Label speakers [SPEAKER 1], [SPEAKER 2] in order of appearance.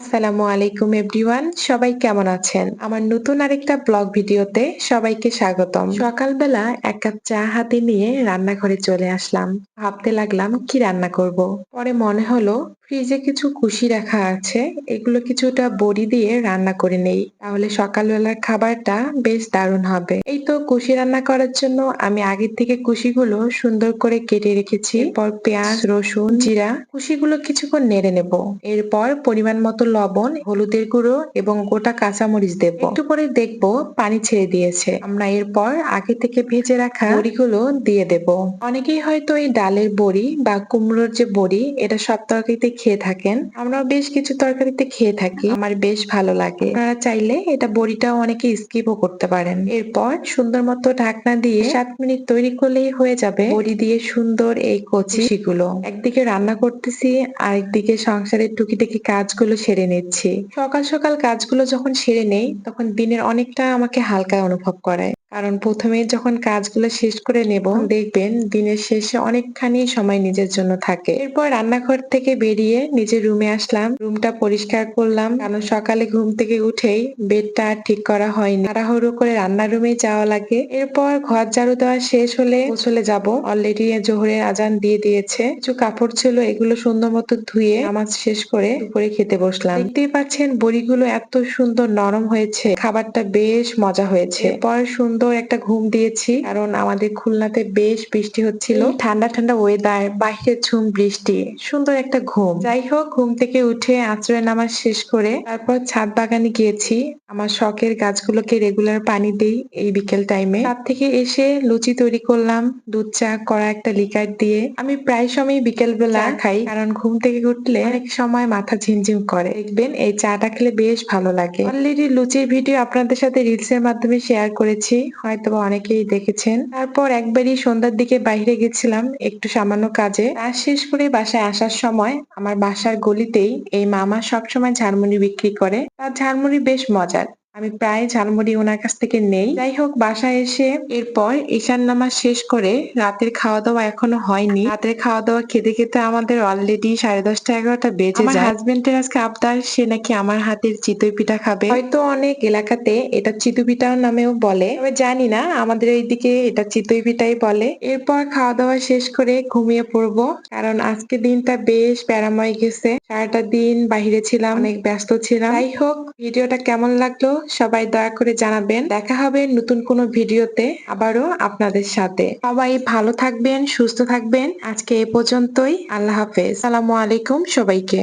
[SPEAKER 1] আসসালামু আলাইকুম এভরিওয়ান, সবাই কেমন আছেন? আমার নতুন আরেকটা ব্লগ ভিডিওতে সবাইকে স্বাগতম। সকালবেলা এক কাপ চা হাতে নিয়ে রান্নাঘরে চলে আসলাম। ভাবতে লাগলাম কি রান্না করব। পরে মনে হলো ফ্রিজে কিছু কুশি রাখা আছে, এগুলো কিছুটা বড়ি দিয়ে রান্না করে নেই, তাহলে সকালবেলার খাবারটা বেশ দারুণ হবে। এই তো কুশি রান্না করার জন্য আমি আগের থেকে কুশিগুলো সুন্দর করে কেটে রেখেছি। এরপর পেঁয়াজ, রসুন, জিরা কুশিগুলো কিছুক্ষণ নেড়ে নেব। এরপর পরিমাণ মতো লবণ, হলুদের গুঁড়ো এবং গোটা কাঁচামরিচ দেব। একটু পরে দেখবো পানি ছেড়ে দিয়েছে। আমরা এরপর আগে থেকে ভেজে রাখা বড়িগুলো দিয়ে দেব। অনেকেই হয়তো এই ডালের বড়ি বা কুমড়োর যে বড়ি, এটা সব তরকারিতে খেয়ে থাকেন। আমরাও বেশ কিছু তরকারিতে খেয়ে থাকি, আমার বেশ ভালো লাগে। আপনারা চাইলে এটা বড়িটাও অনেকে স্কিপও করতে পারেন। এরপর সুন্দর মতো ঢাকনা দিয়ে 7 মিনিট তৈরি করলেই হয়ে যাবে বড়ি দিয়ে সুন্দর এই কচি গুলো। একদিকে রান্না করতেছি, আরেকদিকে সংসারের টুকিটাকি কাজগুলো সেরে নিচ্ছি। সকাল সকাল কাজগুলো যখন সেরে নেই, তখন দিনের অনেকটা আমাকে হালকা অনুভব করায়। কারণ প্রথমে যখন কাজগুলো শেষ করে নেব, দেখবেন দিনের শেষে অনেকখানি সময় নিজের জন্য থাকে। এরপর রান্নাঘর থেকে বেরিয়ে নিজের রুমে আসলাম, রুমটা পরিষ্কার করলাম, কারণ সকালে ঘুম থেকে উঠেই বেডটা আর ঠিক করা হয়নি, তাড়াহুড়ো করে রান্নার রুমে যাওয়া লাগে। এরপর ঘর ঝাড়ু দেওয়া শেষ হলে গোসলে যাব। অলরেডি জোহরের আজান দিয়ে দিয়েছে। কিছু কাপড় ছিল, এগুলো সুন্দর মতো ধুয়ে নামাজ শেষ করে দুপুরে খেতে বসলাম। দেখতেই পাচ্ছেন বড়িগুলো এত সুন্দর নরম হয়েছে, খাবারটা বেশ মজা হয়েছে। এরপর সুন্দর একটা ঘুম দিয়েছি, কারণ আমাদের খুলনাতে বেশ বৃষ্টি হচ্ছিল। ঠান্ডা ঠান্ডা ওয়েদার, বাইরে ঝুম বৃষ্টি, সুন্দর একটা ঘুম। যাই হোক, ঘুম থেকে উঠে আঁচড়ে নামাজ শেষ করে তারপর ছাদ বাগানে গিয়েছি। আমার শখের গাছগুলোকে রেগুলার পানি দেই এই বিকেল টাইমে। ছাদ থেকে এসে লুচি তৈরি করলাম, দুধ চা করা একটা লিকার দিয়ে। আমি প্রায় সময় বিকেল বেলা খাই, কারণ ঘুম থেকে উঠলে অনেক সময় মাথা ঝিমঝিম করে। দেখবেন এই চাটা খেলে বেশ ভালো লাগে। অলরেডি লুচির ভিডিও আপনাদের সাথে রিলস এর মাধ্যমে শেয়ার করেছি, হয়তো অনেকেই দেখেছেন। তারপর একবারই সন্ধ্যার দিকে বাইরে গেছিলাম একটু সামান্য কাজে। কাজ শেষ করে বাসায় আসার সময় আমার বাসার গলিতেই এই মামা সবসময় ঝালমুড়ি বিক্রি করে। তার ঝালমুড়ি বেশ মজার, আমি প্রায় ঝালমুড়ি ওনার কাছ থেকে নেই। যাই হোক, বাসায় এসে এরপর ঈশান নামাজ শেষ করে রাতের খাওয়া দাওয়া এখনো হয়নি। রাতের খাওয়া দাওয়া খেতে খেতে আমাদের অলরেডি 10:30 11টা বেজে যায়। আমার হাজবেন্ডের আজকে আবদার, সে নাকি আমার হাতের চিতই পিঠা খাবে। হয়তো অনেক এলাকাতে এটা চিতই পিঠা নামেও বলে, তবে জানি না, আমাদের এইদিকে এটা চিতই পিঠাই বলে। এরপর খাওয়া দাওয়া শেষ করে ঘুমিয়ে পড়বো, কারণ আজকে দিনটা বেশ প্যারাময় গেছে। সারাটা দিন বাহিরে ছিলাম, অনেক ব্যস্ত ছিলাম। যাই হোক, ভিডিওটা কেমন লাগলো সবাই দয়া করে জানাবেন। দেখা হবে নতুন কোনো ভিডিওতে আবারও আপনাদের সাথে। সবাই ভালো থাকবেন, সুস্থ থাকবেন। আজকে এ পর্যন্তই। আল্লাহ হাফেজ। আসসালামু আলাইকুম সবাইকে।